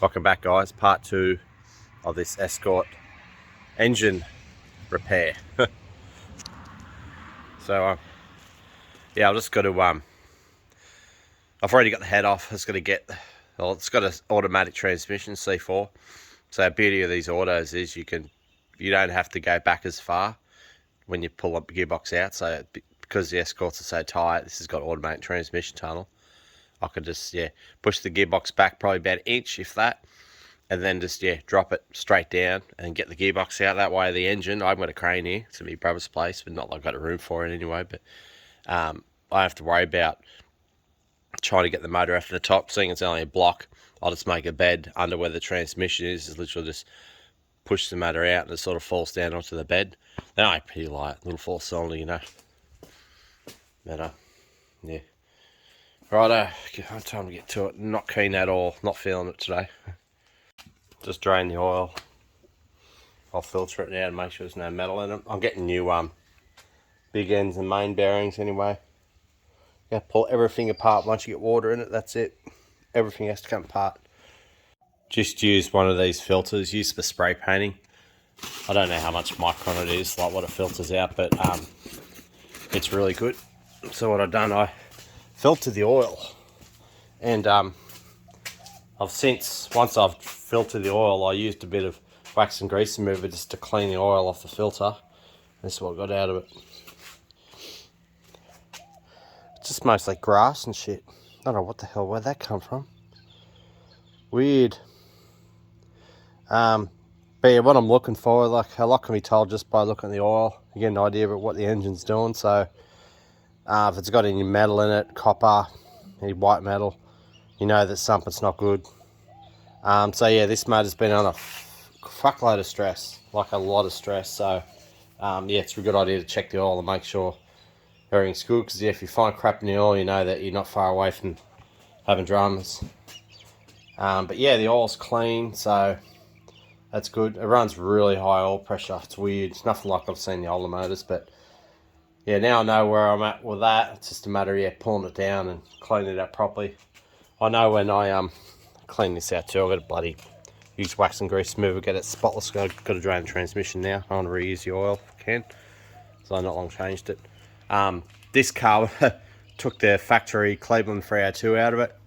Welcome back, guys. Part 2 of this Escort engine repair. So yeah, I've just got to I've already got the head off. It's got to get, well, it's got an automatic transmission, C4. So the beauty of these autos is you don't have to go back as far when you pull up the gearbox out. So because the Escorts are so tight, this has got automatic transmission tunnel. I could just push the gearbox back probably about an inch, if that, and then just drop it straight down and get the gearbox out. That way the engine, I've got a crane here, it's in my brother's place, but not like I've got a room for it anyway, but I have to worry about trying to get the motor off the top. Seeing it's only a block, I'll just make a bed under where the transmission is. It's literally just push the motor out and it sort of falls down onto the bed. They're only pretty light, little 4-cylinder, you know. But yeah. Righto, time to get to it. Not keen at all, not feeling it today. Just drain the oil. I'll filter it now and make sure there's no metal in it. I'm getting new big ends and main bearings anyway. Yeah, pull everything apart once you get water in it, that's it. Everything has to come apart. Just use one of these filters, use for spray painting. I don't know how much micron it is, like what it filters out, but it's really good. So what I've done, I filtered the oil, and once I've filtered the oil, I used a bit of wax and grease remover just to clean the oil off the filter. This is what I got out of it. It's just mostly grass and shit. I don't know what the hell, where'd that come from? Weird. But yeah, what I'm looking for, like, a lot can be told just by looking at the oil. You get an idea of what the engine's doing. So if it's got any metal in it, copper, any white metal, you know that something's not good. So yeah, this motor's been on a fuckload of stress, like a lot of stress. So yeah, it's a good idea to check the oil and make sure everything's good. Because if you find crap in the oil, you know that you're not far away from having dramas. But yeah, the oil's clean, so that's good. It runs really high oil pressure. It's weird. It's nothing like I've seen in the older motors, but yeah, now I know where I'm at with that. It's just a matter of pulling it down and cleaning it up properly. I know when I clean this out too, I've got to bloody use wax and grease remover, get it spotless. Got to drain the transmission now. I want to reuse the oil if I can. So I not long changed it. This car took the factory Cleveland 302 out of it.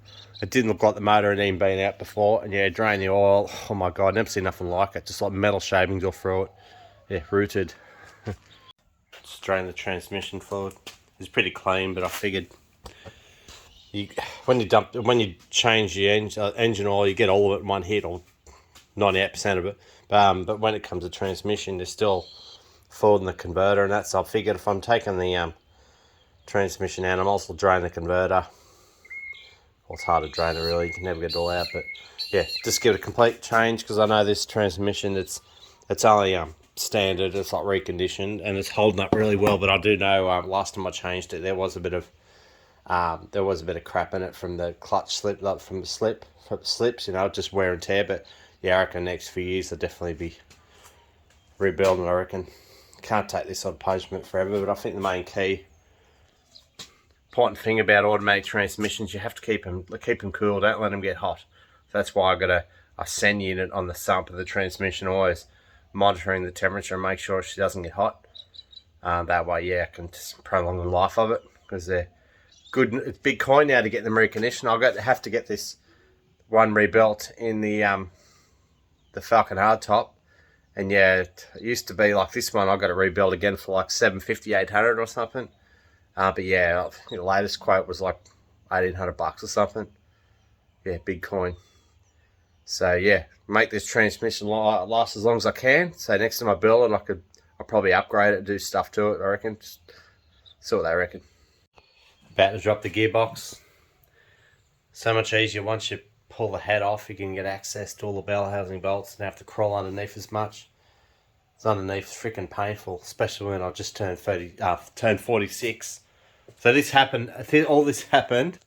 It didn't look like the motor had even been out before. And yeah, drain the oil. Oh my god, never seen nothing like it. Just like metal shavings all through it. Yeah, rooted. Just drain the transmission fluid. It's pretty clean, but I figured when you change the engine oil, you get all of it in one hit, or 98% of it. But when it comes to transmission, there's still fluid in the converter and that. So I figured if I'm taking the transmission out, I'm also draining the converter. Well, it's hard to drain it really. You can never get it all out, but yeah, just give it a complete change, because I know this transmission, it's only standard. It's like reconditioned and it's holding up really well. But I do know last time I changed it, there was a bit of crap in it from the clutch slip, like from the slips, you know, just wear and tear. But yeah, I reckon next few years I'll definitely be rebuilding. I reckon can't take this on punishment forever, but I think the main key important thing about automatic transmissions, you have to keep them cool. Don't let them get hot. So that's why I got a send unit on the sump of the transmission, always monitoring the temperature and make sure she doesn't get hot. That way, yeah, I can just prolong the life of it, because they're good. It's big coin now to get them reconditioned. I'll have to get this one rebuilt in the Falcon hardtop, and yeah, it used to be like this one. I got to rebuild again for like $750, $800 or something. But yeah, the latest quote was like $1,800 or something. Yeah, big coin. So yeah, make this transmission last as long as I can. So next time I build it, I'll probably upgrade it, do stuff to it, I reckon. Just see what they reckon. About to drop the gearbox. So much easier once you pull the head off. You can get access to all the bell housing bolts and have to crawl underneath as much. It's underneath freaking painful, especially when I just turned 46. So this happened. All this happened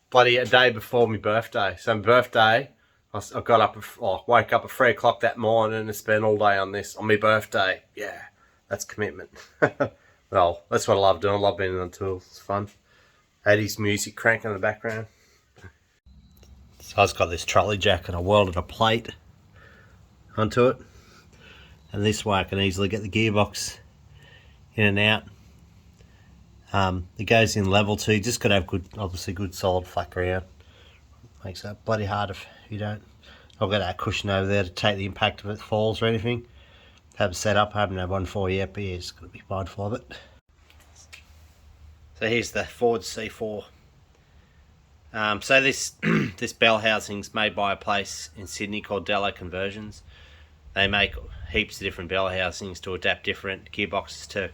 bloody a day before my birthday. So my birthday, I got up, woke up at 3 o'clock that morning and spent all day on this on my birthday. Yeah, that's commitment. Well, that's what I love doing. I love being on tools. It's fun. 80s music cranking in the background. So So I've got this trolley jack and I welded a plate onto it, and this way I can easily get the gearbox in and out. It goes in level 2. You just got to have good, obviously good solid flat ground. Makes it bloody hard if you don't. I've got that cushion over there to take the impact if it falls or anything. Have it set up. I haven't had one for yet, but yeah, just got to be mindful of it. So here's the Ford C4. So this this bell housing's made by a place in Sydney called Dello Conversions. They make heaps of different bell housings to adapt different gearboxes to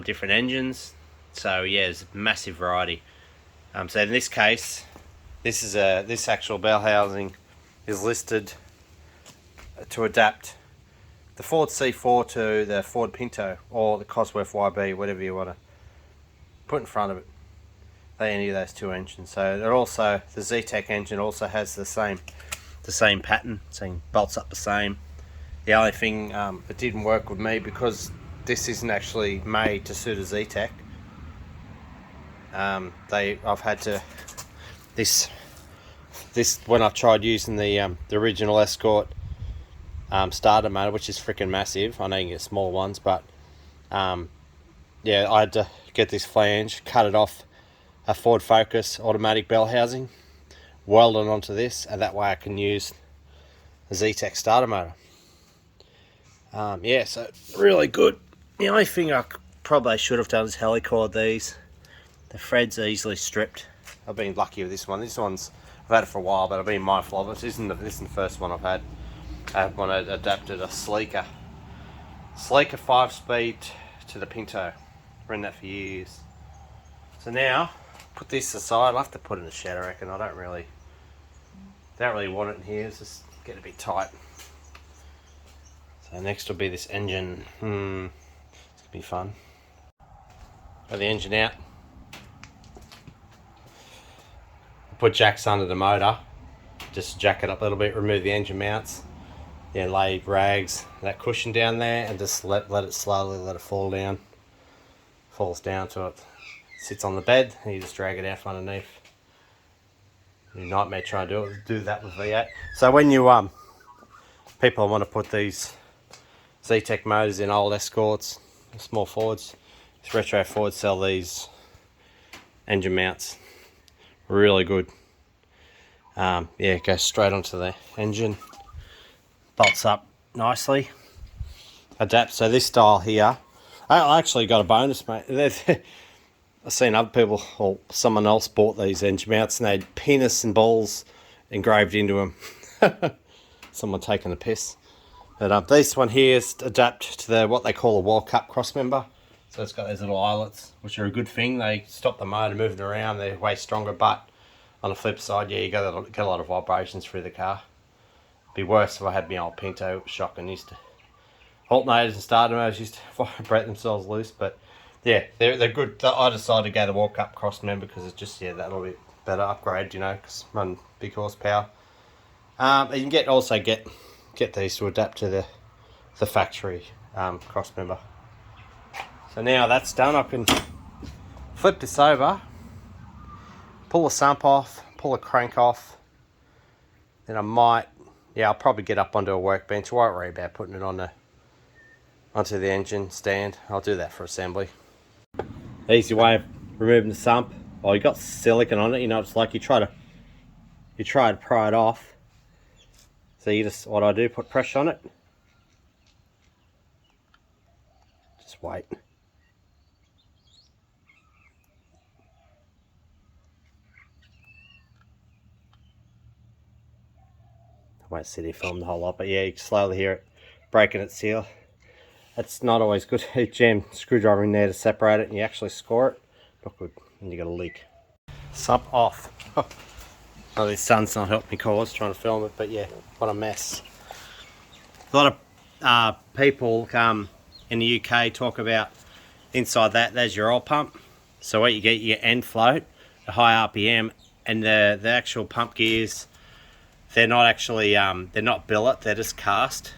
different engines. So yeah, there's a massive variety. So in this case, this actual bell housing is listed to adapt the Ford C4 to the Ford Pinto or the Cosworth YB, whatever you want to put in front of it. Any of those two engines. So they're also, the Zetec engine also has the same pattern, same bolts up the same. The only thing that didn't work with me, because this isn't actually made to suit a Zetec. I've had to this when I've tried using the original Escort starter motor, which is freaking massive. I know you can get small ones, but yeah, I had to get this flange, cut it off a Ford Focus automatic bell housing, weld it onto this, and that way I can use the Zetec starter motor. Yeah, so really good. The only thing I probably should have done is helicord these. The threads are easily stripped. I've been lucky with this one. This one's, I've had it for a while, but I've been mindful of it. This isn't the first one I've had. I had one adapted a sleeker 5-speed to the Pinto. Ran that for years. So now, put this aside. I'll have to put it in the shed, I reckon. I don't really want it in here. It's just getting a bit tight. So next will be this engine. It's gonna be fun. Got the engine out. Put jacks under the motor. Just jack it up a little bit. Remove the engine mounts. Yeah, lay rags, that cushion down there, and just let it slowly let it fall down. Falls down to it. Sits on the bed, and you just drag it out from underneath. You nightmare trying to do that with V8. So when you people want to put these Zetec motors in old Escorts, small Fords, this retro Ford sell these engine mounts. Really good. Yeah, it goes straight onto the engine. Bolts up nicely. Adapts. So this style here, I actually got a bonus, mate. I've seen other people, or someone else bought these engine mounts and they had penis and balls engraved into them. Someone taking the piss. But this one here is adapt to what they call a World Cup cross member. So it's got these little eyelets, which are a good thing. They stop the motor moving around. They're way stronger. But on the flip side, yeah, you get a lot of vibrations through the car. It'd be worse if I had my old Pinto. It was shocking. Used to alternators and starter motors used to vibrate themselves loose, but yeah, they're good. I decided to go the World Cup cross member because it's just, yeah, that little bit better upgrade, you know, because run big horsepower. You can also get these to adapt to the factory cross member. So now that's done, I can flip this over, pull the sump off, pull the crank off. Then I'll probably get up onto a workbench. I won't worry about putting it onto the engine stand. I'll do that for assembly. Easy way of removing the sump. Well, you got silicone on it, you know, it's like you try to pry it off. So what I do, put pressure on it. Just wait. I won't sit here film the whole lot, but yeah, you can slowly hear it breaking its seal. It's not always good. You jam screwdriver in there to separate it and you actually score it. Not good when you got a leak. Sump off. Oh, this sun's not helping me cause trying to film it, but yeah, what a mess. A lot of people in the UK talk about inside there's your oil pump. So what you get end float, the high RPM, and the actual pump gears, they're not actually, they're not billet, they're just cast.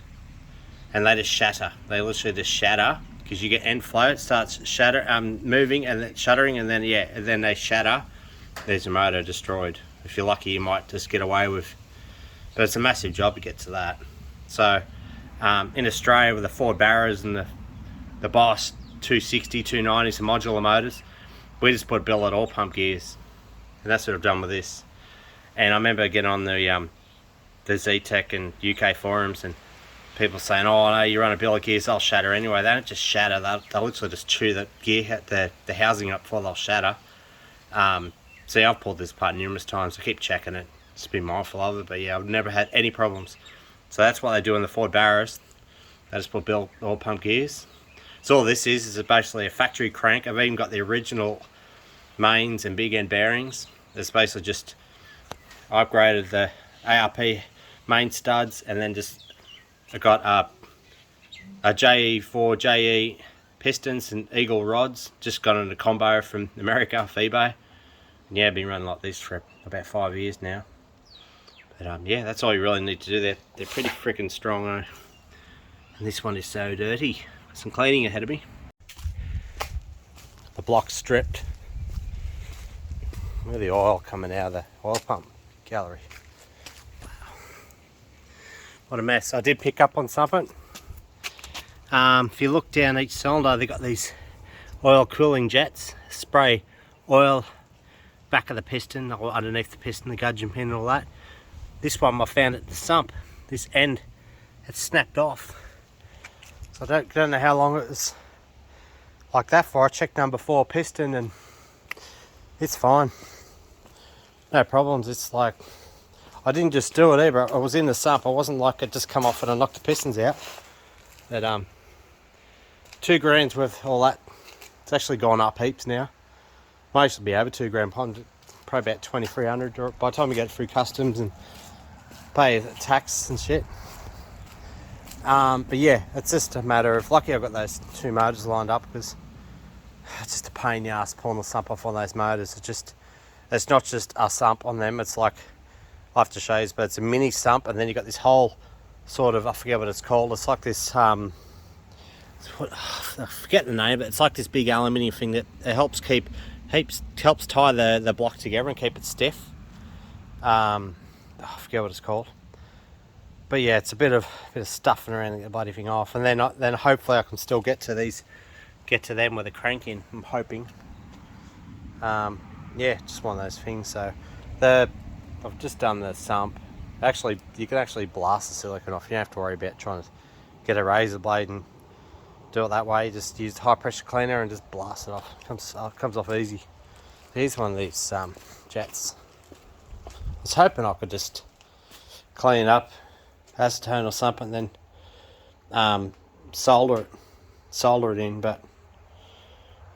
And they just shatter. They literally just shatter because you get end flow. It starts moving and then shuttering, and then yeah, and then they shatter. There's your motor destroyed. if you're lucky, you might just get away with. But it's a massive job to get to that. So in Australia with the Ford Barrows and the Boss 260, 290, some modular motors, we just put billet oil pump gears, and that's what I've done with this. And I remember getting on the Z-Tech and UK forums and people saying, oh no, you run a billet gears, they'll shatter anyway. They don't just shatter, they'll literally just chew the gear, the housing up before they'll shatter. See, I've pulled this apart numerous times. I keep checking it, just be mindful of it, but yeah, I've never had any problems. So that's what they do in the Ford Barrows. They just put billet oil pump gears. So all this is basically a factory crank. I've even got the original mains and big end bearings. It's basically just upgraded the ARP main studs, and then just I got a JE4 JE pistons and Eagle rods. Just got in a combo from America off eBay. And yeah, I've been running like this for about 5 years now. But yeah, that's all you really need to do. They're pretty freaking strong, and this one is so dirty. Some cleaning ahead of me. The block's stripped. Look at the oil coming out of the oil pump gallery. Wow. What a mess. I did pick up on something. If you look down each cylinder, they've got these oil cooling jets. Spray oil back of the piston, or underneath the piston, the gudgeon pin and all that. This one I found at the sump. This end had snapped off. So I don't know how long it was like that for. I checked number 4 piston and it's fine. No problems. It's like, I didn't just do it either. I was in the sump. I wasn't like it just come off and I knocked the pistons out. But $2 grand's worth all that. It's actually gone up heaps now. Might actually be over $2 grand, probably about 2,300 by the time we get it through customs and pay the tax and shit. But yeah, it's just a matter of, lucky I've got those 2 motors lined up, because it's just a pain in the ass pulling the sump off on those motors. It's not just a sump on them, it's like, I'll have to show you, but it's a mini sump, and then you've got this whole sort of, I forget what it's called, it's like this, I forget the name, but it's like this big aluminium thing that it helps tie the block together and keep it stiff. I forget what it's called. But yeah, it's a bit of stuffing around to get the bloody thing off, and then hopefully I can still get to them with a crank in. I'm hoping. Yeah, just one of those things. So I've just done the sump. Actually, you can actually blast the silicone off. You don't have to worry about trying to get a razor blade and do it that way. You just use high pressure cleaner and just blast it off. It comes off easy. Here's one of these jets. I was hoping I could just clean it up, acetone or something, and then solder it in, but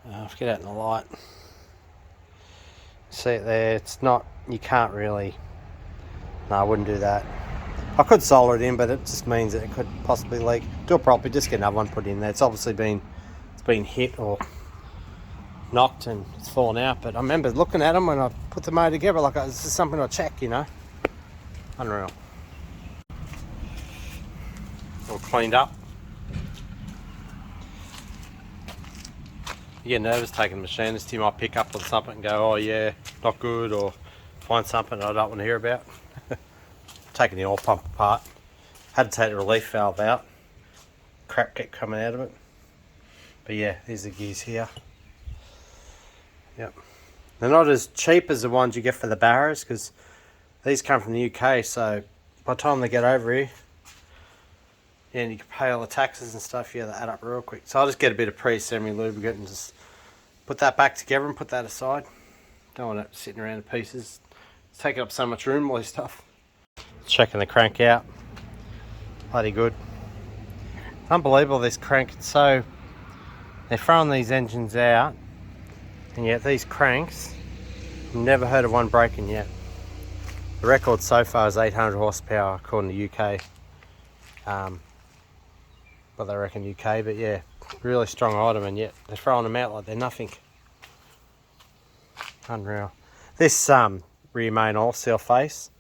if you get out in the light, see it there, it's not, you can't really, no, I wouldn't do that. I could solder it in, but it just means that it could possibly leak. Do it properly, just get another one put in there. It's obviously been hit or knocked and it's fallen out, but I remember looking at them when I put the motor together, like, this is something I check, you know. Unreal. All cleaned up. You get nervous taking the machinist, you might pick up on something and go, oh yeah, not good, or find something I don't want to hear about. Taking the oil pump apart, had to take the relief valve out, crap kept coming out of it. But yeah, these are the gears here. Yep, they're not as cheap as the ones you get for the Barrows, because these come from the UK, so by the time they get over here, yeah, and you can pay all the taxes and stuff, yeah, they add up real quick. So I'll just get a bit of pre-semi-lubricant and just put that back together and put that aside. Don't want it sitting around in pieces. It's taking up so much room, all this stuff. Checking the crank out. Bloody good. It's unbelievable, this crank. So they're throwing these engines out, and yet these cranks, I've never heard of one breaking yet. The record so far is 800 horsepower according to UK. What they reckon UK, but yeah, really strong item, and yet they're throwing them out like they're nothing. Unreal. This rear main oil seal face,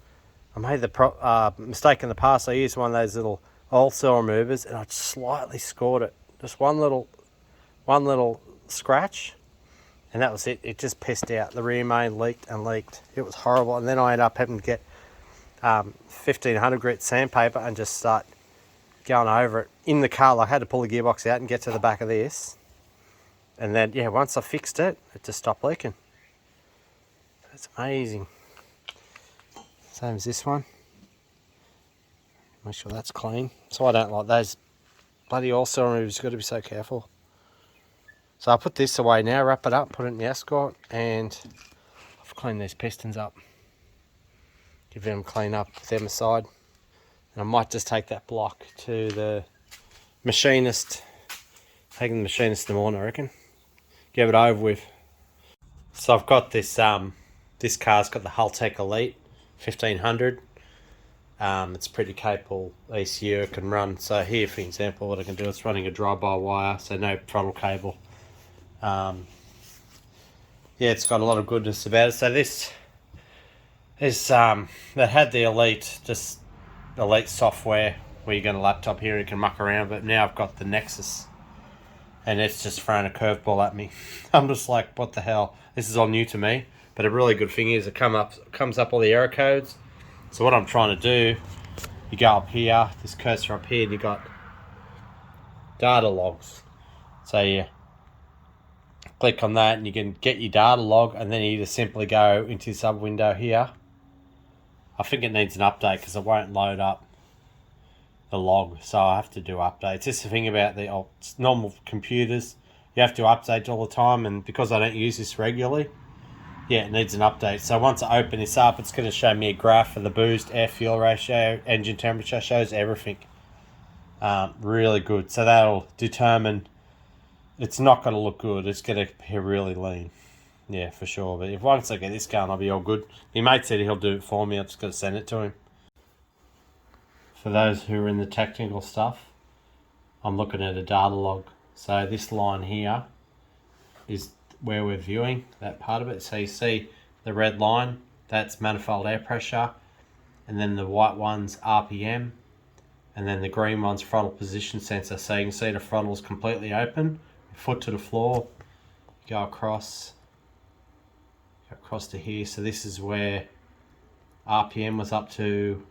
I made the mistake in the past. I used one of those little oil seal removers and I slightly scored it. Just one little scratch, and that was it. It just pissed out. The rear main leaked and leaked. It was horrible. And then I ended up having to get 1500 grit sandpaper and just start going over it in the car. Like, I had to pull the gearbox out and get to the back of this. And then, yeah, once I fixed it, it just stopped leaking. It's amazing. Same as this one. Make sure that's clean. So I don't like those bloody oil seal removers. You've got to be so careful. So I'll put this away now, wrap it up, put it in the Escort, and I've cleaned these pistons up. Give them a clean up with them aside. And I might just take that block to the machinist. Taking the machinist in the morning, I reckon. Get it over with. So I've got this, this car's got the Haltech Elite 1500. It's pretty capable ECU, it can run. So here, for example, what I can do is running a drive-by-wire, so no throttle cable. Yeah, it's got a lot of goodness about it. So this is that had the Elite, just Elite software where you got a laptop here and you can muck around, but now I've got the Nexus and it's just throwing a curveball at me. I'm just like, what the hell? This is all new to me, but a really good thing is it comes up all the error codes. So what I'm trying to do, you go up here, this cursor up here, and you got data logs. So you click on that and you can get your data log, and then you just simply go into the sub window here. I think it needs an update because it won't load up the log, so I have to do updates. This is the thing about the normal computers, you have to update all the time, and because I don't use this regularly, yeah, it needs an update. So once I open this up, it's going to show me a graph for the boost, air fuel ratio, engine temperature, shows everything. Really good. So that'll determine, it's not going to look good. It's going to be really lean. Yeah, for sure. But if once I get this going, I'll be all good. My mate said he'll do it for me. I'm just going to send it to him. For those who are in the technical stuff, I'm looking at a data log. So this line here is where we're viewing that part of it. So you see the red line, that's manifold air pressure, and then the white one's RPM, and then the green one's throttle position sensor. So you can see the throttle is completely open, foot to the floor, go across to here. So this is where RPM was up to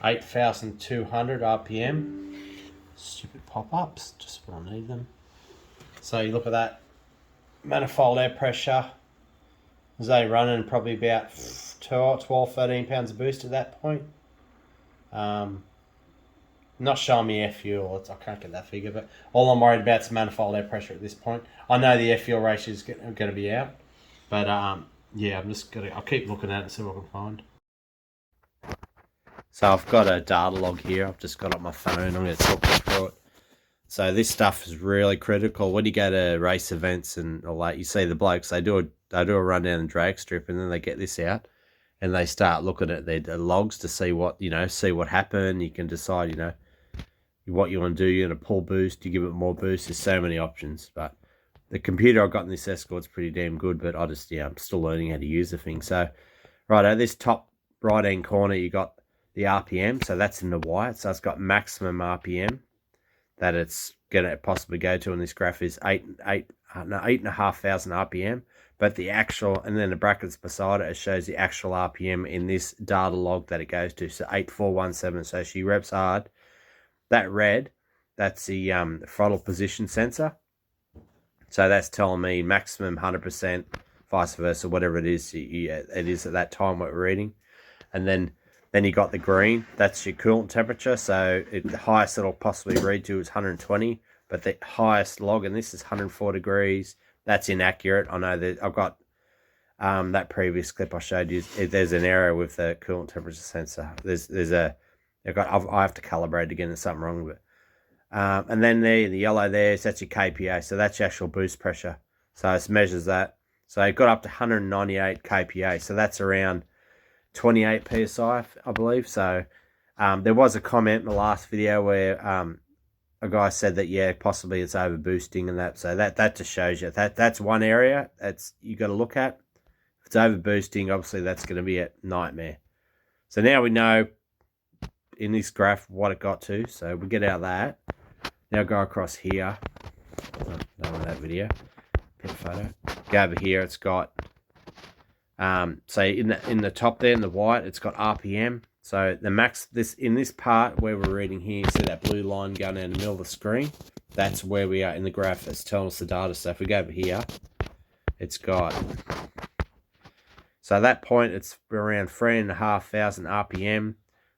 8,200 RPM. Stupid pop-ups, just when I need them. So you look at that, manifold air pressure, was they running probably about 12, 13 pounds of boost at that point. Not showing me air fuel, I can't get that figure, but all I'm worried about is manifold air pressure at this point. I know the air fuel ratio is going to be out, but yeah, I'll keep looking at it and see what I can find. So I've got a data log here, I've just got it on my phone, I'm going to talk you through it. So this stuff is really critical. When you go to race events and all that, you see the blokes, they do a run down and drag strip, and then they get this out and they start looking at their logs to see what, see what happened. You can decide, what you want to do. You're going to pull boost, you give it more boost. There's so many options, but the computer I got in this Escort's pretty damn good, but I'm still learning how to use the thing. So right at this top right hand corner, you got the RPM. So that's in the white. So it's got maximum RPM that it's going to possibly go to, and this graph is 8,500 RPM, but the actual, and then the brackets beside it shows the actual RPM in this data log that it goes to, so 8417. So she revs hard. That red, that's the throttle position sensor. So that's telling me maximum 100%, vice versa, whatever it is, it is at that time what we're reading. And then you got the green, that's your coolant temperature. So the highest it'll possibly read to is 120, but the highest log in this is 104 degrees. That's inaccurate. I know that I've got that previous clip I showed you. There's an error with the coolant temperature sensor. I have to calibrate again. There's something wrong with it. And then the yellow there, so that's your KPA. So that's your actual boost pressure. So it measures that. So it got up to 198 kPa. So that's around 28 psi, I believe. So there was a comment in the last video where a guy said that, yeah, possibly it's over boosting and that. So that just shows you that's one area that's you got to look at. If it's over boosting, obviously that's going to be a nightmare. So now we know in this graph what it got to. So we get out of that. Now go across here. Don't want that video. Get a photo. Go over here, it's got so in the top there in the white, it's got RPM. So the max in this part where we're reading here, you see that blue line going down the middle of the screen? That's where we are in the graph. It's telling us the data. So if we go over here, it's got, so at that point it's around 3,500 RPM.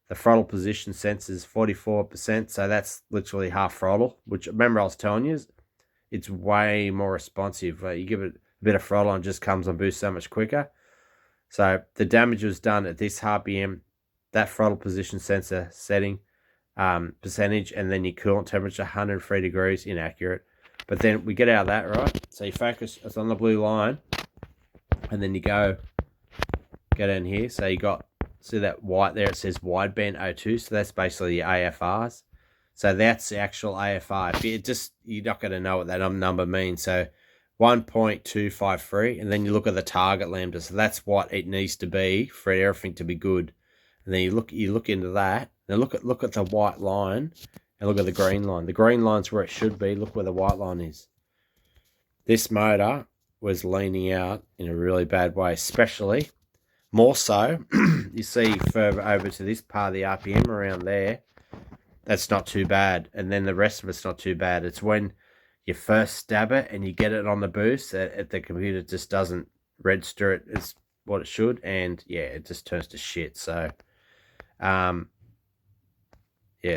The throttle position sensor is 44%, so that's literally half throttle, which remember I was telling you, it's way more responsive. You give it a bit of throttle and it just comes on boost so much quicker. So the damage was done at this RPM, that throttle position sensor setting, percentage, and then your coolant temperature, 103 degrees, inaccurate. But then we get out of that, right? So you focus, it's on the blue line, and then you go down here. So you got, see that white there, it says wideband O2, so that's basically your AFRs. So that's the actual AFR. You're not going to know what that number means. So 1.253, and then you look at the target lambda. So that's what it needs to be for everything to be good. And then you look into that. Now look at the white line and look at the green line. The green line's where it should be. Look where the white line is. This motor was leaning out in a really bad way, especially more so. You see further over to this part of the RPM around there. That's not too bad. And then the rest of it's not too bad. It's when you first stab it and you get it on the boost that the computer just doesn't register it as what it should. And yeah, it just turns to shit. So, yeah,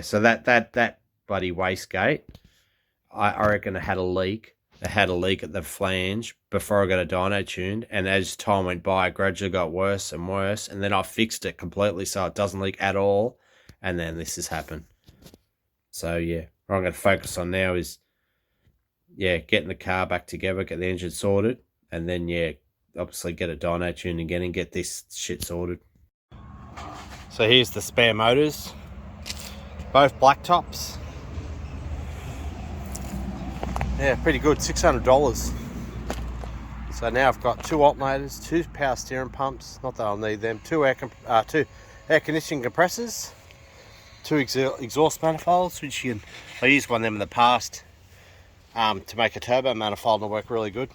so that bloody wastegate, I reckon it had a leak. It had a leak at the flange before I got a dyno tuned, and as time went by, it gradually got worse and worse, and then I fixed it completely so it doesn't leak at all, and then this has happened. So yeah, what I'm going to focus on now is, yeah, getting the car back together, get the engine sorted, and then yeah, obviously get a dyno tuned again and get this shit sorted. So here's the spare motors, both black tops. Yeah, pretty good, $600. So now I've got 2 alternators, 2 power steering pumps, not that I'll need them, 2 air conditioning compressors, 2 exhaust manifolds, which I used one of them in the past to make a turbo manifold, and it worked really good.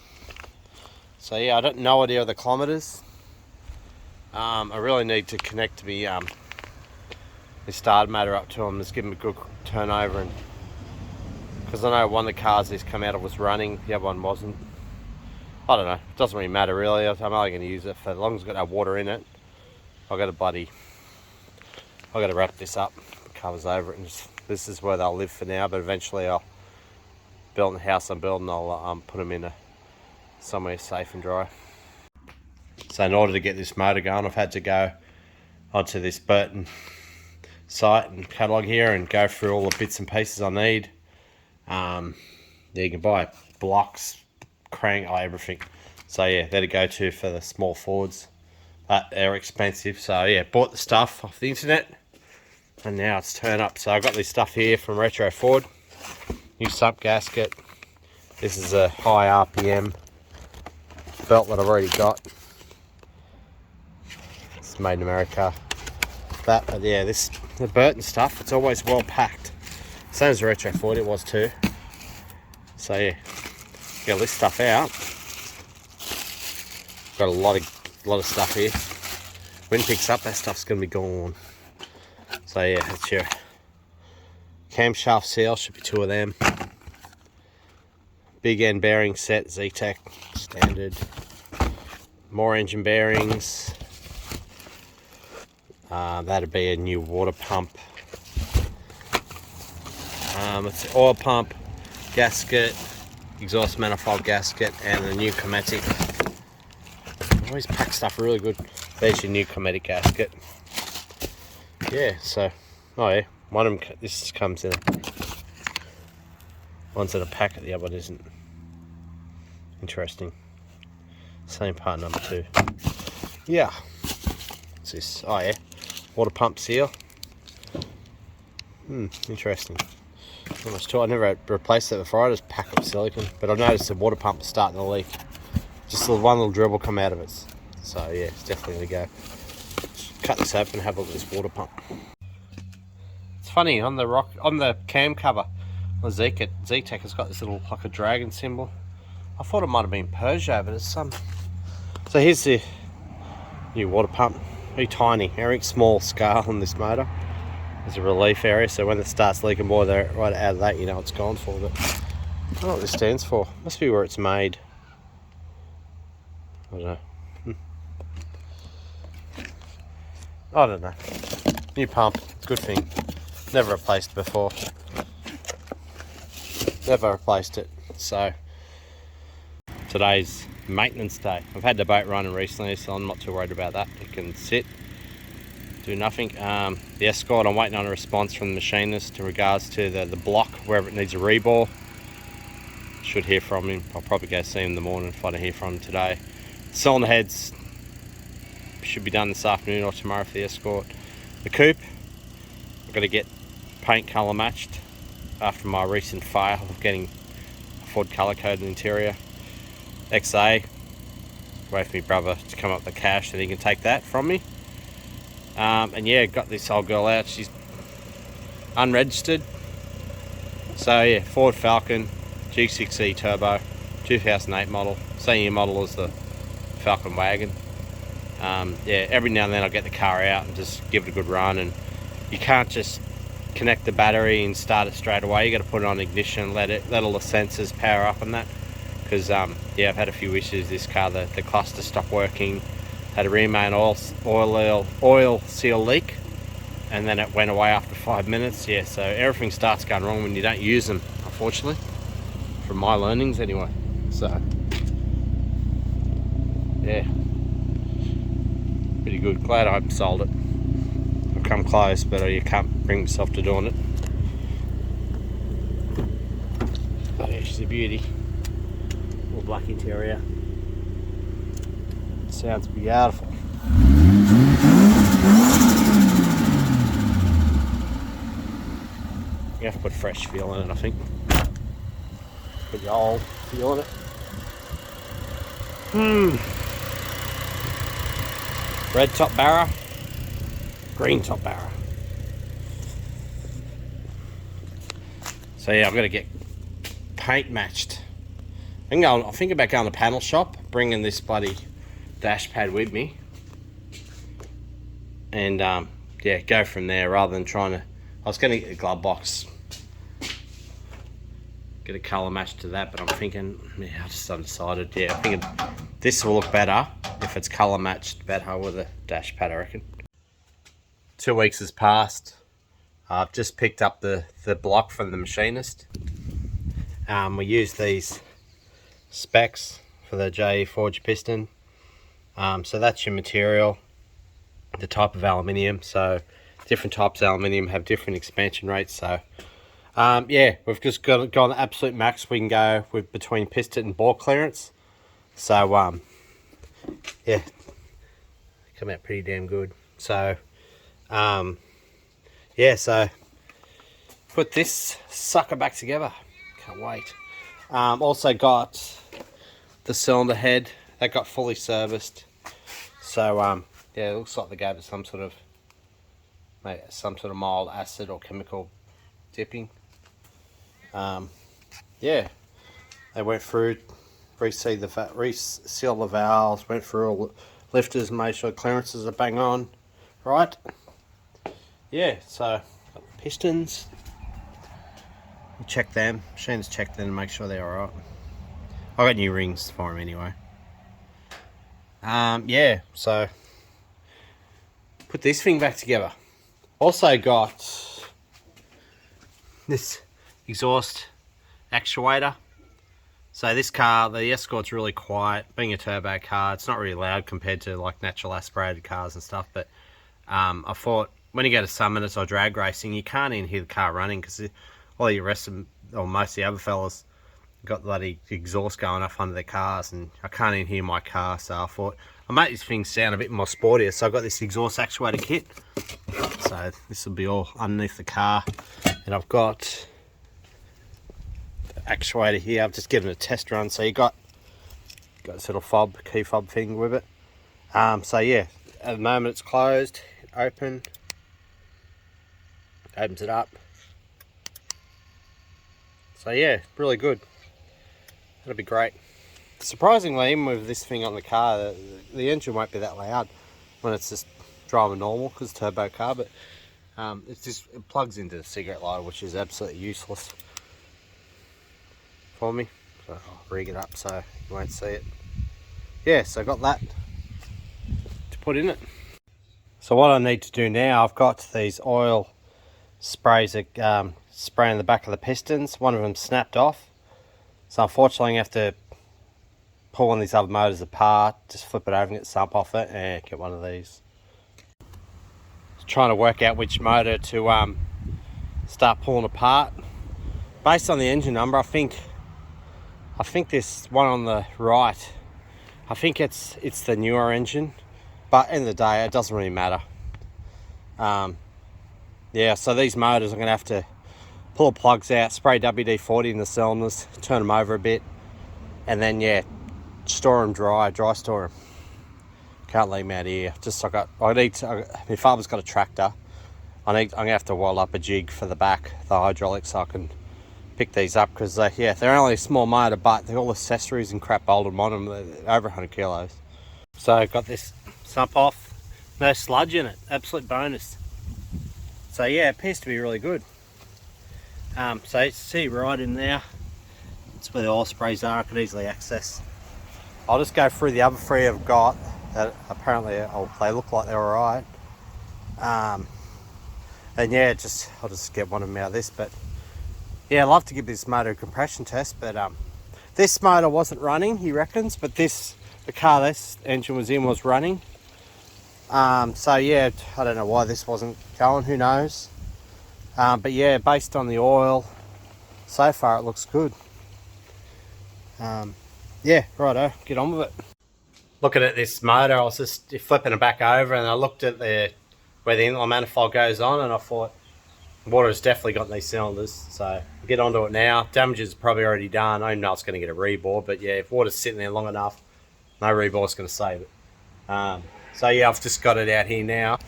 So yeah, I don't know no idea the kilometers. I really need to connect me the starter motor up to them, just give them a good turnover, and because I know one of the cars this come out of was running, the other one wasn't. I don't know, it doesn't really matter really. I'm only going to use it for as long as it's got no water in it. I've got to wrap this up, covers over it, and this is where they'll live for now, but eventually I'll build the house I'm building, I'll put them in somewhere safe and dry. So in order to get this motor going, I've had to go onto this Burton site and catalogue here and go through all the bits and pieces I need. Yeah, you can buy blocks, crank, everything. So yeah, they're to go to for the small Fords, but they're expensive. So yeah, bought the stuff off the internet, and now it's turn up. So I got this stuff here from Retro Ford, new sump gasket. This is a high RPM belt that I've already got. It's made in America. But yeah, the Burton stuff, it's always well packed. Same as the Retro Ford, it was too. So yeah, get all this stuff out. Got a lot of stuff here. When it picks up, that stuff's gonna be gone. So yeah, that's your camshaft seal, should be 2 of them. Big end bearing set, Z-Tech, standard. More engine bearings. That'd be a new water pump. It's an oil pump, gasket, exhaust manifold gasket, and a new Cometic. I always pack stuff really good. There's your new Cometic gasket. Yeah, so, oh yeah, one of them, this comes in, one's in a packet, the other one isn't. Interesting. Same part number 2. Yeah. What's this? Oh yeah, water pump seal. Interesting. Not much to it. I never replaced it before. I just pack up silicone, but I noticed the water pump was starting to leak. Just one little dribble come out of it. So yeah, it's definitely gonna go. Cut this open and have a look at this water pump. It's funny, on the cam cover on the Z-Tech has got this little like a dragon symbol I thought it might have been Peugeot, but it's some. So here's the new water pump. Very tiny, very small scale on this motor. There's a relief area, so when it starts leaking water right out of that, you know it's gone for. But I don't know what this stands for. Must be where it's made. I don't know. I don't know. New pump, good thing. Never replaced it before. Never replaced it. So today's maintenance day. I've had the boat running recently, so I'm not too worried about that. It can sit, do nothing. The Escort, I'm waiting on a response from the machinist in regards to the block, wherever it needs a rebore. Should hear from him. I'll probably go see him in the morning if I don't hear from him today. Cylinder heads should be done this afternoon or tomorrow for the Escort. The coupe, I've got to get paint colour matched after my recent fail of getting a Ford colour coded interior. XA, wait for my brother to come up with the cash and he can take that from me. And yeah, got this old girl out. She's unregistered. So yeah, Ford Falcon G6E Turbo, 2008 model. Same year model as the Falcon wagon. Yeah, every now and then I'll get the car out and just give it a good run. And you can't just connect the battery and start it straight away. You got to put it on ignition, let all the sensors power up and that. Because yeah, I've had a few issues with this car. The cluster stopped working. Had a rear main oil seal leak, and then it went away after 5 minutes. Yeah, so everything starts going wrong when you don't use them, unfortunately, from my learnings anyway. So yeah, pretty good. Glad I sold it. I've come close, but you can't bring yourself to doing it. But yeah, she's a beauty. All black interior. Sounds beautiful. You have to put fresh fuel in it, I think. Put the old fuel in it. Red top barra, green top barra. So yeah, I've got to get paint matched. I think about going to the panel shop, bringing this bloody dash pad with me, and yeah, go from there rather than trying to. I was going to get a glove box, get a colour match to that, but I'm thinking, yeah, I just undecided. Yeah, I'm thinking this will look better if it's colour matched better with a dash pad, I reckon. 2 weeks has passed. I've just picked up the block from the machinist. We use these specs for the JE forged piston. So that's your material, the type of aluminium. So different types of aluminium have different expansion rates. So yeah, we've just gone the absolute max we can go with between piston and bore clearance. So yeah, come out pretty damn good. So yeah, so put this sucker back together. Can't wait. Also got the cylinder head that got fully serviced. So yeah, it looks like they gave it some sort of mild acid or chemical dipping. Yeah, they went through, resealed the valves, went through all the lifters, made sure clearances are bang on, right? Yeah, so got the pistons. Check them. Shane's checked them and make sure they're alright. I got new rings for him anyway. Yeah, so put this thing back together. Also got this exhaust actuator. So this car, the Escort's really quiet. Being a turbo car, it's not really loud compared to like natural aspirated cars and stuff. But I thought when you go to summits or drag racing, you can't even hear the car running because all the rest of them, or most of the other fellas, got bloody exhaust going off under their cars, and I can't even hear my car. So I thought I'll make this thing sound a bit more sportier. So I got this exhaust actuator kit. So this will be all underneath the car, and I've got the actuator here. I've just given it a test run. So you got this little key fob thing with it. So yeah, at the moment it's closed. Opens it up. So yeah, really good. That'll be great. surprisingly, even with this thing on the car, the engine won't be that loud when it's just driving normal because it's turbo car, but it plugs into the cigarette lighter, which is absolutely useless for me. So I'll rig it up so you won't see it. Yeah, so I got that to put in it. So what I need to do now, I've got these oil sprays that spray in the back of the pistons. One of them snapped off, so unfortunately I have to pull one of these other motors apart, just flip it over and get the sump off it and get one of these. Just trying to work out which motor to start pulling apart. Based on the engine number, I think this one on the right, I think it's the newer engine, but in the day it doesn't really matter. Yeah, so these motors I'm going to have to pull the plugs out, spray WD-40 in the cylinders, turn them over a bit, and then yeah, store them dry store them. Can't leave them out here. My father's got a tractor. I'm going to have to weld up a jig for the back, the hydraulics, so I can pick these up, because they're only a small motor, but they're all accessories and crap bolted on them. They're over 100 kilos. So I've got this sump off, no sludge in it, absolute bonus. So yeah, it appears to be really good. So you see right in there, it's where the oil sprays are. I can easily access. I'll just go through the other three I've got that apparently they look like they're alright. And yeah, I'll just get one of them out of this. But yeah, I'd love to give this motor a compression test, but this motor wasn't running, he reckons, but the car this engine was in was running. So yeah, I don't know why this wasn't going, who knows. But yeah, based on the oil, so far it looks good. Yeah, righto, get on with it. Looking at this motor, I was just flipping it back over and I looked at where the inlet manifold goes on, and I thought water has definitely got in these cylinders. So get onto it now. Damage is probably already done. I know it's going to get a rebore, but yeah, if water's sitting there long enough, no rebore is going to save it. So yeah, I've just got it out here now.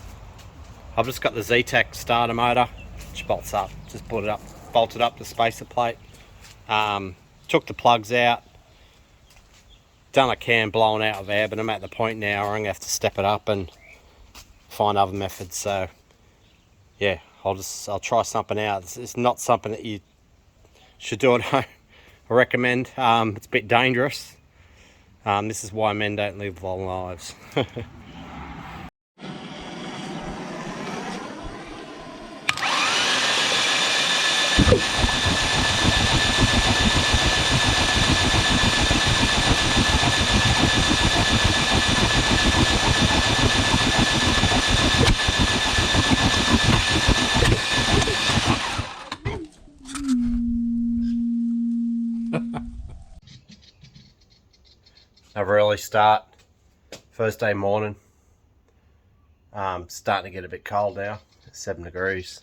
I've just got the Z-Tech starter motor, which bolts up. Just bolted up the spacer plate. Took the plugs out. Done a can blowing out of air, but I'm at the point now where I'm going to have to step it up and find other methods. So yeah, I'll try something out. It's not something that you should do at home. I recommend. It's a bit dangerous. This is why men don't live long lives. Have an early start, first day morning. Starting to get a bit cold now, 7 degrees.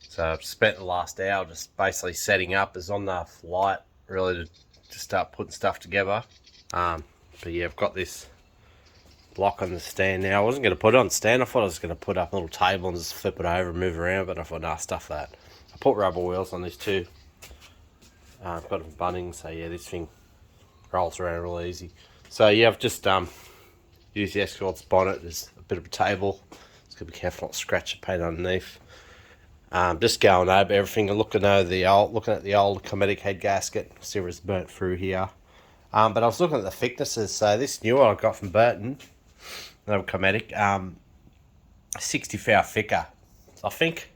So I've spent the last hour just basically setting up. There's not enough light really to start putting stuff together. But yeah, I've got this block on the stand now. I wasn't going to put it on the stand. I thought I was going to put up a little table and just flip it over and move around, but I thought, nah, stuff that. I put rubber wheels on this too. I've got a Bunnings, so yeah, this thing rolls around real easy. So yeah, I've just used the Escort's bonnet. There's a bit of a table. Just gotta be careful not to scratch the paint underneath. Just going over everything and looking at the old Cometic head gasket. See where it's burnt through here. But I was looking at the thicknesses. So this new one I got from Burton, another Cometic, 60 thou thicker. So I think,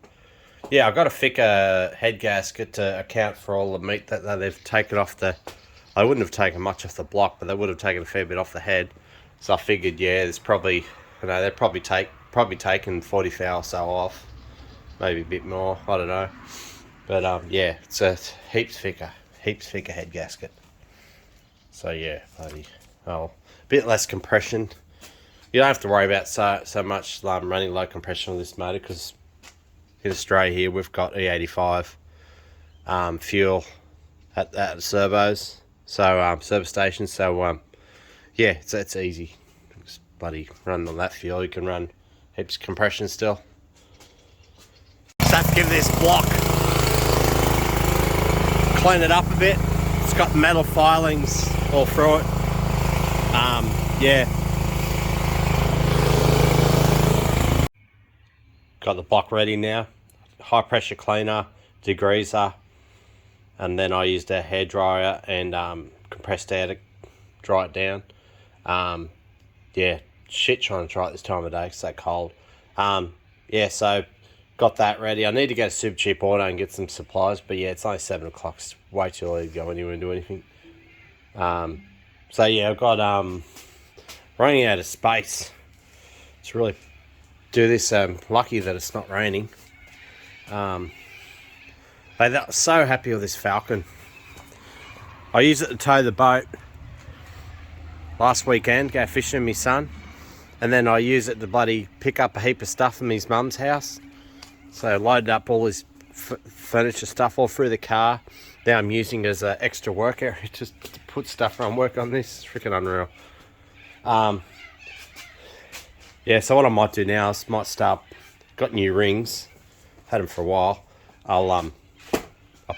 yeah, I got a thicker head gasket to account for all the meat that they've taken off the. I wouldn't have taken much off the block, but they would have taken a fair bit off the head. So I figured, yeah, there's probably, they're probably taken 40 thou or so off, maybe a bit more. I don't know, but yeah, it's a heaps thicker head gasket. So yeah, a bit less compression. You don't have to worry about so much running low compression on this motor, because in Australia here we've got E85 fuel at the servos. So servo stations, so yeah, it's easy. Just bloody run on that fuel. You can run heaps of compression still. Just have to give this block, clean it up a bit. It's got metal filings all through it. Yeah. Got the block ready now. High pressure cleaner, degreaser, and then I used a hairdryer and compressed air to dry it down. Yeah, shit trying to dry it this time of day, it's so cold. Yeah, so got that ready. I need to go to Super Cheap Auto and get some supplies, but yeah, it's only 7 o'clock. It's way too early to go anywhere and do anything. So yeah, I've got running out of space to really do this. Lucky that it's not raining. But I'm so happy with this Falcon. I used it to tow the boat last weekend, go fishing with my son, and then I use it to bloody pick up a heap of stuff from his mum's house. So I loaded up all his furniture stuff all through the car. Now I'm using it as an extra work area just to put stuff around, work on this. It's freaking unreal. Yeah, so what I might do now is might start, got new rings, had them for a while. I'll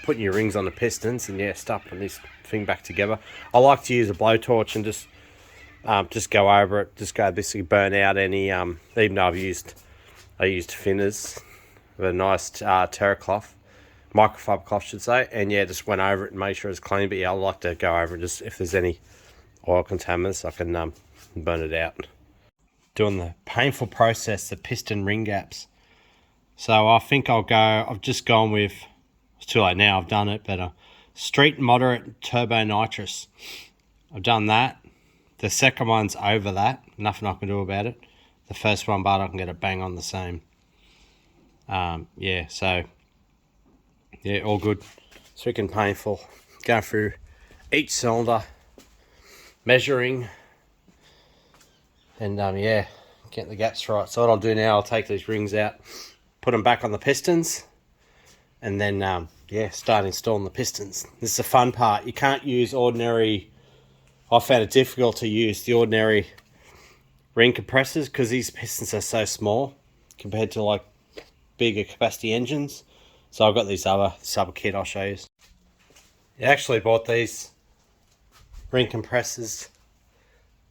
put new rings on the pistons and yeah, start putting this thing back together. I like to use a blowtorch and just go over it, just go basically burn out any, even though I used thinners with a nice terra cloth, microfiber cloth should say, and yeah, just went over it and made sure it's clean. But yeah, I like to go over it just if there's any oil contaminants, I can burn it out. Doing the painful process, the piston ring gaps. So I think I've just gone with, it's too late now, I've done it, but street moderate turbo nitrous. I've done that. The second one's over that, nothing I can do about it. The first one, but I can get it bang on the same. Yeah, so yeah, all good. It's freaking painful. Going through each cylinder, measuring, and yeah, getting the gaps right. So what I'll do now, I'll take these rings out, put them back on the pistons, and then yeah, start installing the pistons. This is the fun part. You can't use ordinary, I found it difficult to use the ordinary ring compressors because these pistons are so small compared to like bigger capacity engines. So I've got these other kit I'll show you. I actually bought these ring compressors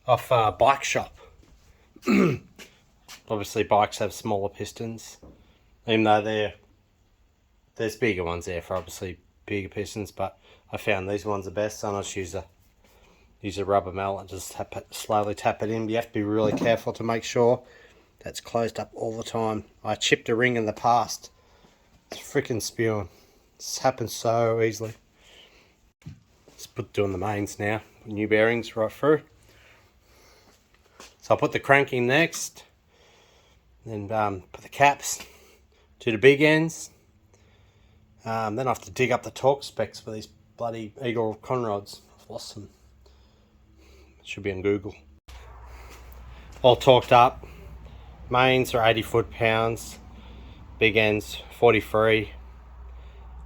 off a bike shop. Obviously bikes have smaller pistons, even though there's bigger ones there for obviously bigger pistons, but I found these ones the best, and I just use a rubber mallet and just slowly tap it in. You have to be really careful to make sure that's closed up all the time. I chipped a ring in the past. It's freaking spewing. This happens so easily. Just doing the mains now. Put new bearings right through. So I'll put the cranking next. Then put the caps to the big ends. Then I have to dig up the torque specs for these bloody Eagle conrods. I've lost them. It should be on Google. All torqued up. Mains are 80 foot-pounds. Big ends 43.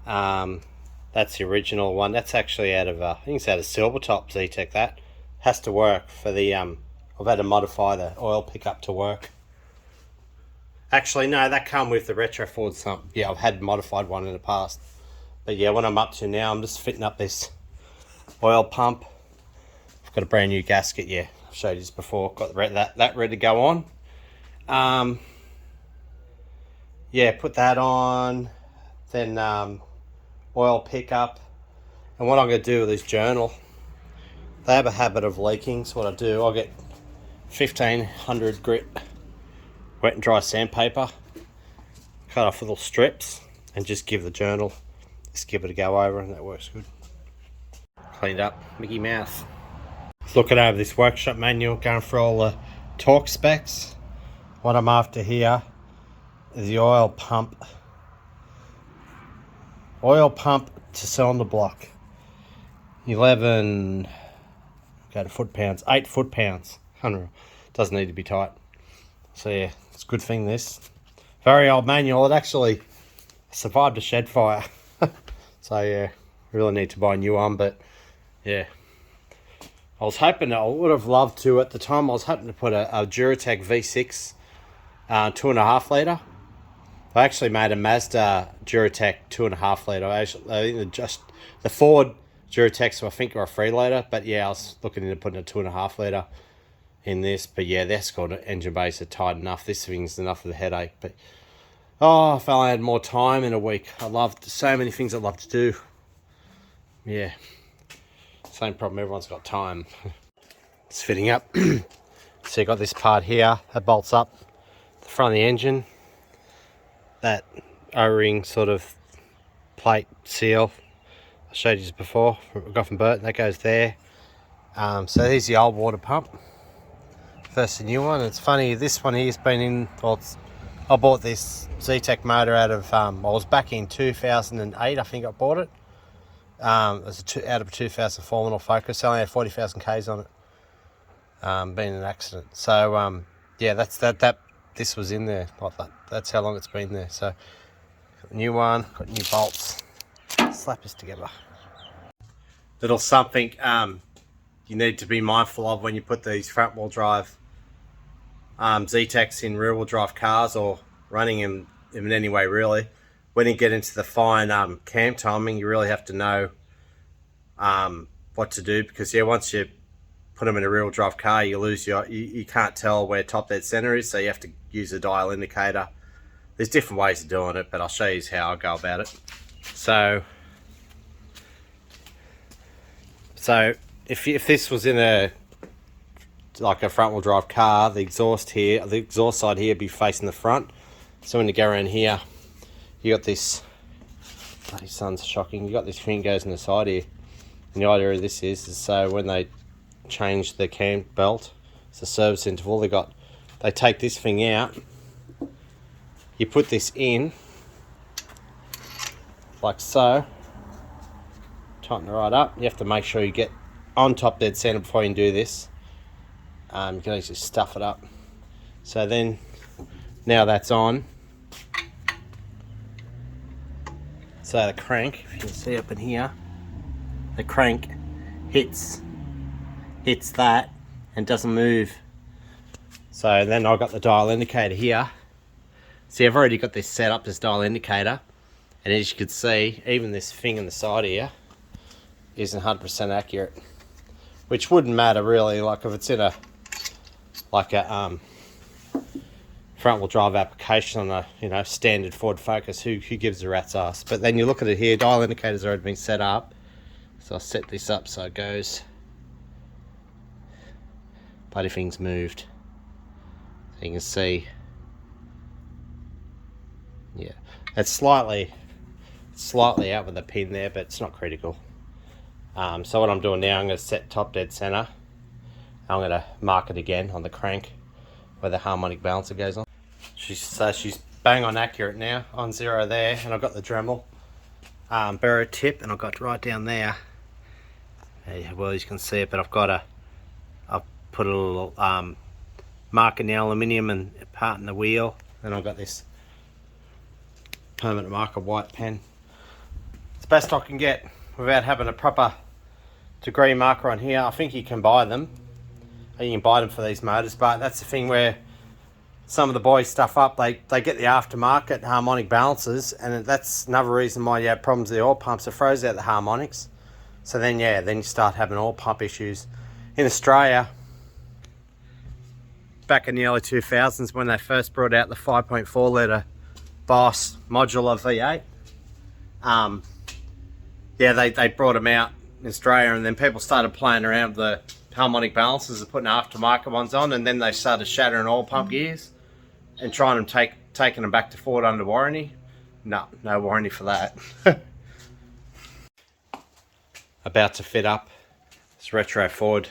That's the original one. That's actually out of I think it's out of Silvertop Z-Tech. That has to work for the I've had to modify the oil pickup to work. Actually no, that come with the retro Ford sump. Yeah, I've had modified one in the past. But yeah, what I'm up to now, I'm just fitting up this oil pump. I've got a brand new gasket. Yeah, I've showed you this before. Got that ready to go on. Yeah, put that on, then oil pickup. And what I'm going to do with this journal, they have a habit of leaking, so what I do, I'll get 1500 grit wet and dry sandpaper, cut off little strips, and just give the journal, just give it a go over, and that works good. Cleaned up, Mickey Mouse. Looking over this workshop manual, going through all the torque specs. What I'm after here is the oil pump. Oil pump to cylinder block. 11, go to foot-pounds, 8 foot-pounds. Doesn't need to be tight. So yeah, it's a good thing this. Very old manual. It actually survived a shed fire. So yeah, really need to buy a new one, but yeah. I was hoping, I would have loved to at the time, I was hoping to put a Duratec V6 2.5 litre. I actually made a Mazda Duratec 2.5 litre. I think the Ford Durotex, so I think, are a 3 litre, but yeah, I was looking into putting a 2.5 litre in this. But yeah, the Escort engine bays are tight enough. This thing's enough of the headache. But oh, if I had more time in a week, I loved so many things I love to do. Yeah, same problem. Everyone's got time. It's fitting up. So you got this part here that bolts up the front of the engine. That O-ring sort of plate seal I showed you before, I got from Burton, that goes there. So here's the old water pump versus the new one. It's funny, this one here's been in, well, I bought this Zetec motor out of, I was back in 2008, I think I bought it. It was out of a 2004 Model Focus, only had 40,000 Ks on it, been in an accident. So yeah, this was in there like that. That's how long it's been there. So got the new one, got new bolts. Slap this together. Little something you need to be mindful of when you put these front wheel drive Zetec's in rear wheel drive cars, or running them in any way really. When you get into the fine cam timing, you really have to know what to do, because yeah, once you put them in a rear wheel drive car, you lose you can't tell where top dead center is, so you have to use a dial indicator. There's different ways of doing it, but I'll show you how I go about it. So if this was in a front wheel drive car, the exhaust side here be facing the front. So when you go around here, you got this, bloody sun's shocking, you got this thing goes in the side here. And the idea of this is so when they change the cam belt, it's a service interval, they take this thing out, you put this in like so, tighten it right up. You have to make sure you get on top dead center before you can do this. You can actually stuff it up. So then, now that's on. So the crank, if you can see up in here, the crank hits that and doesn't move. So then I've got the dial indicator here. See, I've already got this set up, this dial indicator, and as you can see, even this thing in the side here isn't 100% accurate, which wouldn't matter really. Like if it's in a front wheel drive application on a standard Ford Focus, who gives a rat's ass? But then you look at it here, dial indicator's already been set up, so I'll set this up so it goes. Bloody thing's moved, so you can see. Yeah, it's slightly out with the pin there, but it's not critical. So what I'm doing now, I'm going to set top dead center. I'm going to mark it again on the crank where the harmonic balancer goes on. She's bang on accurate now, on 0 there, and I've got the Dremel barrow tip, and I've got right down there. Well, you can see it, but I've put a little mark in the aluminium and part in the wheel, and I've got this permanent marker white pen. It's the best I can get without having a proper degree marker on here. I think you can buy them. You can buy them for these motors, but that's the thing where some of the boys stuff up. They get the aftermarket harmonic balancers, and that's another reason why you have problems with the oil pumps. It throws out the harmonics. So then, yeah, then you start having oil pump issues. In Australia, back in the early 2000s, when they first brought out the 5.4 litre Boss modular V8, yeah, they brought them out in Australia, and then people started playing around with the harmonic balancers and putting aftermarket ones on, and then they started shattering oil pump gears and trying to taking them back to Ford under warranty. No warranty for that. About to fit up this retro Ford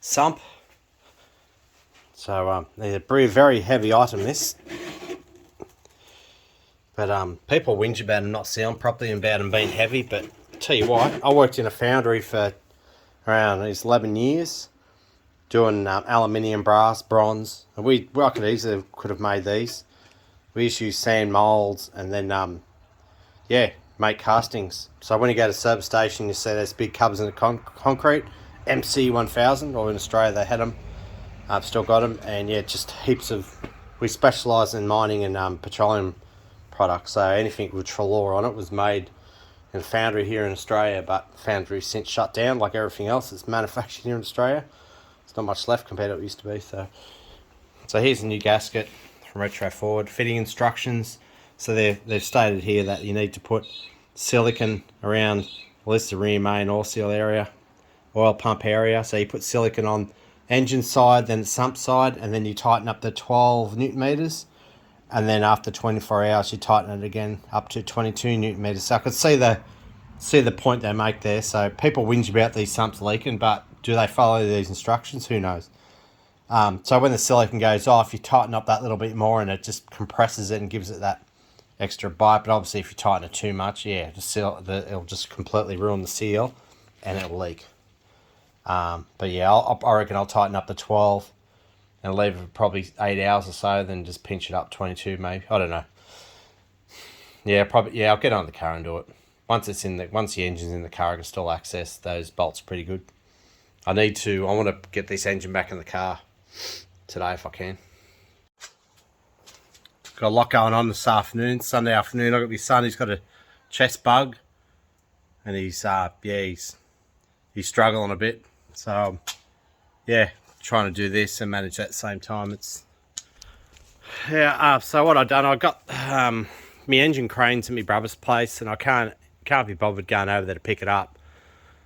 sump. So they're a very heavy item, this. But people whinge about them not sealing properly and about them being heavy, but tell you what, I worked in a foundry for around 11 years doing aluminium, brass, bronze, and I could have made these. We used to use sand molds and then yeah, make castings. So when you go to the service station, you see there's big covers in the concrete, MC1000, or in Australia they had them. I've still got them, and yeah, just heaps of. We specialise in mining and petroleum products, so anything with Trelaw on it was made in a foundry here in Australia, but the foundry's since shut down. Like everything else that's manufactured here in Australia, there's not much left compared to what it used to be. So here's a new gasket from Retro Forward. Fitting instructions. So they've stated here that you need to put silicon around, well, this is the rear main oil seal area, oil pump area. So you put silicon on engine side, then the sump side, and then you tighten up the 12 newton meters. And then after 24 hours, you tighten it again up to 22 newton meters. So I could see the point they make there. So people whinge about these sumps leaking, but do they follow these instructions? Who knows? So when the silicon goes off, you tighten up that little bit more, and it just compresses it and gives it that extra bite. But obviously, if you tighten it too much, yeah, it'll just completely ruin the seal, and it'll leak. But yeah, I reckon I'll tighten up the 12 and leave it for probably 8 hours or so, then just pinch it up 22 maybe. I don't know. Yeah, probably. Yeah, I'll get on the car and do it. Once the engine's in the car, I can still access those bolts pretty good. I want to get this engine back in the car today if I can. Got a lot going on this afternoon, Sunday afternoon. I got my son, he's got a chest bug, and he's struggling a bit. So yeah, trying to do this and manage at the same time. So what I've done, I got my engine crane's at my brother's place, and I can't be bothered going over there to pick it up.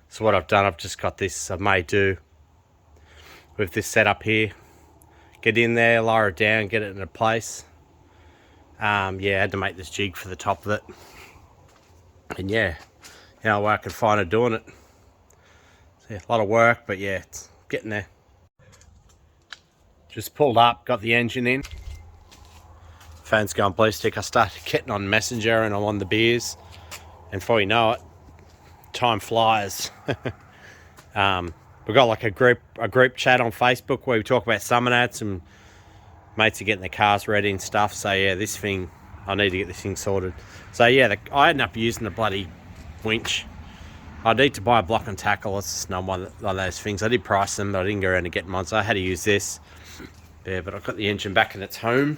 So what I've done, I've just got this Mk2 with this setup here. Get in there, lower it down, get it in a place. I had to make this jig for the top of it. And I can find it doing it. So, a lot of work, but yeah, it's getting there. Just pulled up, got the engine in. Phone's going blue stick. I started getting on Messenger and I'm on the beers. And before you know it, time flies. We've got like a group chat on Facebook where we talk about summer nats, and mates are getting their cars ready and stuff. So yeah, I need to get this thing sorted. So yeah, I ended up using the bloody winch. I need to buy a block and tackle. It's just not one of those things. I did price them, but I didn't go around and get them on, so I had to use this. Yeah, but I've got the engine back in its home.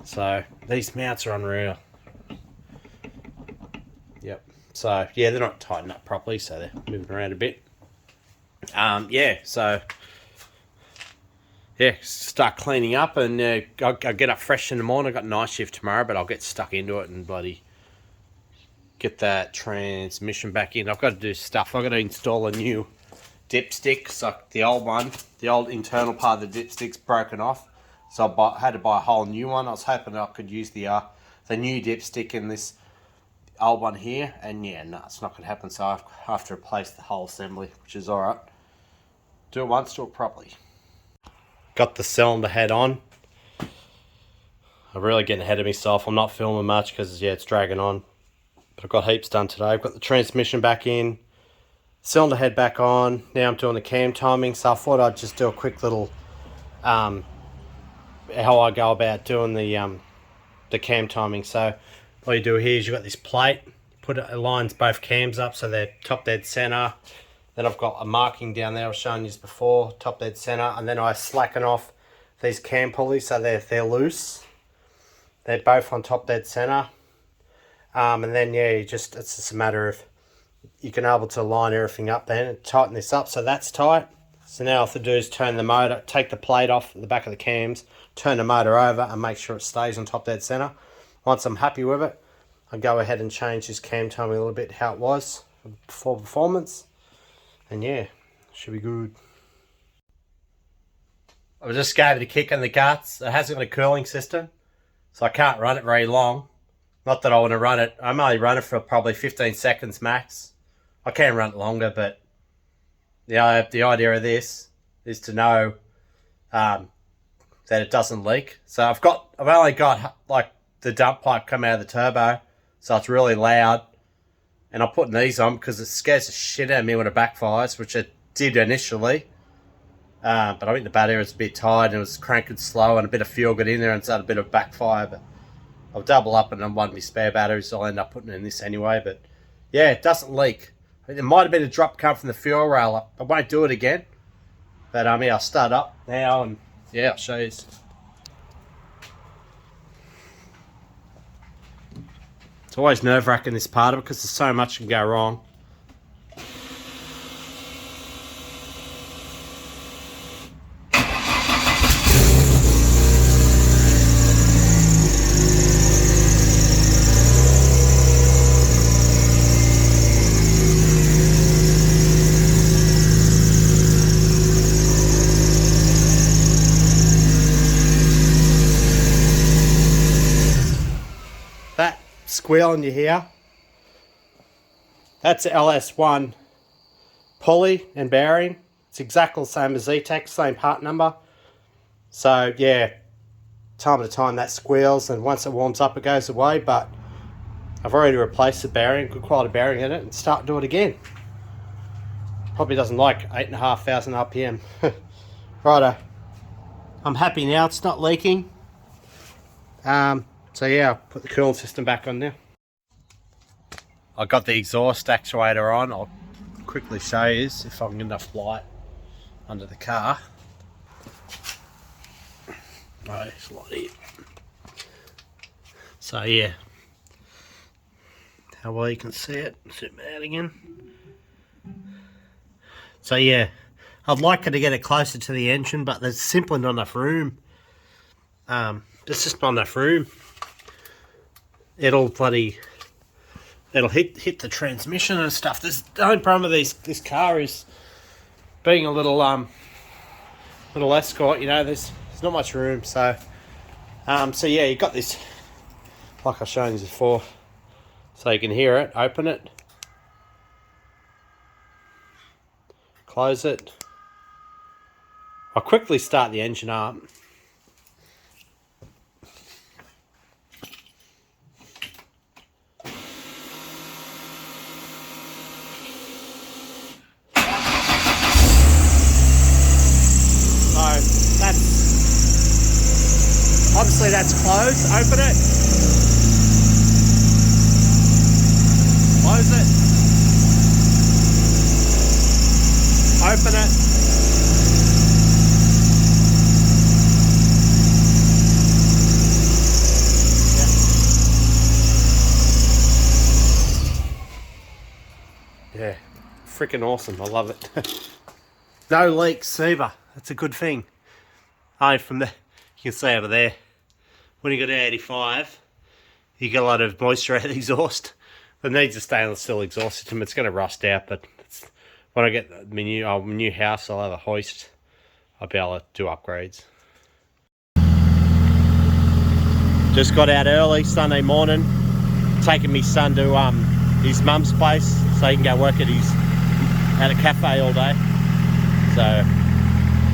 So these mounts are unreal. Yep. So yeah, they're not tightened up properly, so they're moving around a bit. Start cleaning up, and I'll get up fresh in the morning. I've got night shift tomorrow, but I'll get stuck into it and bloody get that transmission back in. I've got to do stuff. I've got to install a new dipstick. So the old internal part of the dipstick's broken off, so I had to buy a whole new one. I was hoping I could use the new dipstick in this old one here, and yeah, no, it's not going to happen. So I have to replace the whole assembly, which is all right. Do it once, do it properly. Got the cylinder head on. I'm really getting ahead of myself. I'm not filming much because it's dragging on. But I've got heaps done today. I've got the transmission back in, cylinder head back on. Now I'm doing the cam timing. So I thought I'd just do a quick little how I go about doing the cam timing. So all you do here is you've got this plate. It lines both cams up so they're top dead center. Then I've got a marking down there I was showing you before, top dead center, and then I slacken off these cam pulleys so they're loose. They're both on top dead center. And then it's just a matter of you can able to line everything up then and tighten this up so that's tight. So now all I have to do is turn the motor, take the plate off the back of the cams, turn the motor over and make sure it stays on top dead center. Once I'm happy with it, I go ahead and change this cam timing a little bit how it was for performance. And yeah, should be good. I just gave it a kick in the guts. It hasn't got a cooling system, so I can't run it very long. Not that I want to run it. I'm only run it for probably 15 seconds max. I can run it longer, but the idea of this is to know that it doesn't leak. So I've only got like the dump pipe come out of the turbo, so it's really loud. And I'm putting these on because it scares the shit out of me when it backfires, which it did initially. But I think the battery was a bit tired and it was cranking slow and a bit of fuel got in there and started a bit of backfire. But I'll double up and on one of my spare batteries, so I'll end up putting it in this anyway. But yeah, it doesn't leak. There might have been a drop come from the fuel rail. I won't do it again. But I'll start up now and yeah, I'll show you. It's always nerve-wracking this part of it because there's so much can go wrong. That squealing you hear, that's the LS1 pulley and bearing. It's exactly the same as Z-Tech, same part number. So yeah, time to time that squeals, and once it warms up it goes away, but I've already replaced the bearing, good quality bearing in it, and start to do it again. Probably doesn't like 8,500 RPM. Righto, I'm happy now, it's not leaking. So yeah, I'll put the cooling system back on now. I got the exhaust actuator on. I'll quickly show you if I can get enough light under the car. Right, it's light here. So yeah, how well you can see it. Zoom out again. So yeah, I'd like her to get it closer to the engine, but there's simply not enough room. There's just not enough room. It'll hit the transmission and stuff. The only problem with this car is being a little Escort. You know, there's not much room. So yeah, you got this, like I've shown you before, so you can hear it. Open it, close it. I'll quickly start the engine up. Obviously that's closed. Open it. Close it. Open it. Yeah. Freaking awesome. I love it. No leaks either. That's a good thing. From there, you can see over there, when you go to 85, you get a lot of moisture out of the exhaust. It needs a stainless steel exhaust system. It's going to rust out, but when I get my new house, I'll have a hoist. I'll be able to do upgrades. Just got out early Sunday morning, taking my son to his mum's place so he can go work at a cafe all day. So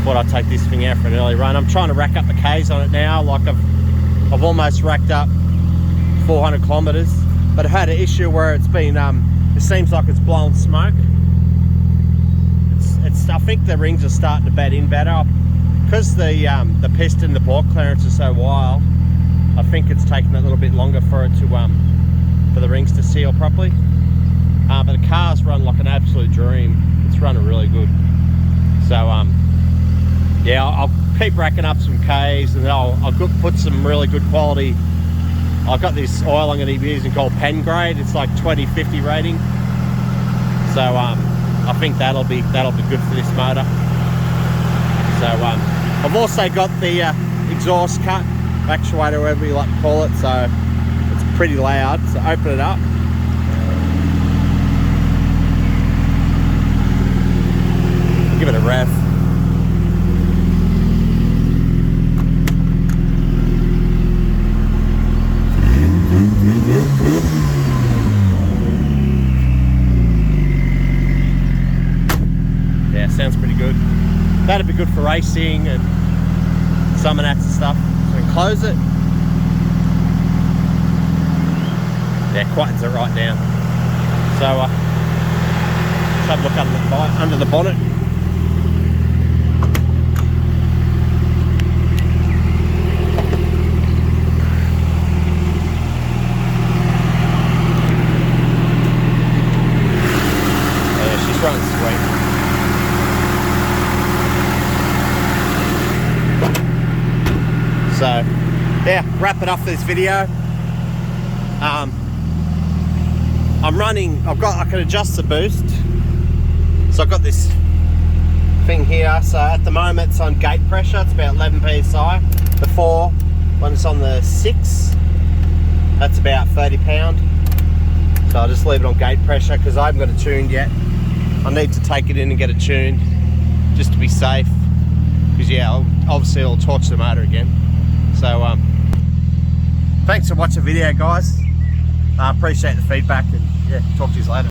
thought I'd take this thing out for an early run. I'm trying to rack up the Ks on it now. Like I've almost racked up 400 kilometers, but I've had an issue where it's been it seems like it's blowing smoke. I think the rings are starting to bed in better because the piston, the bore clearance is so wild. I think it's taking a little bit longer for it to for the rings to seal properly. But the car's run like an absolute dream. It's running really good. So yeah, I'll keep racking up some Ks, and then I'll put some really good quality. I've got this oil I'm going to be using called Pen Grade. It's like 2050 rating. So I think that'll be good for this motor. So I've also got the exhaust cut actuator, whatever you like to call it. So it's pretty loud. So open it up. Give it a rev. Yeah, sounds pretty good. That'd be good for racing and some of that stuff. So we can close it. Yeah, quietens it right down. So let's have a look under the bonnet. So yeah, wrap it up for this video. I'm running, I can adjust the boost. So I've got this thing here, so at the moment it's on gate pressure, it's about 11 psi. The 4, when it's on the 6, that's about 30 pound. So I'll just leave it on gate pressure because I haven't got it tuned yet. I need to take it in and get it tuned just to be safe, because yeah, obviously it'll torch the motor again. So thanks for watching the video, guys. I appreciate the feedback, and yeah, talk to you later.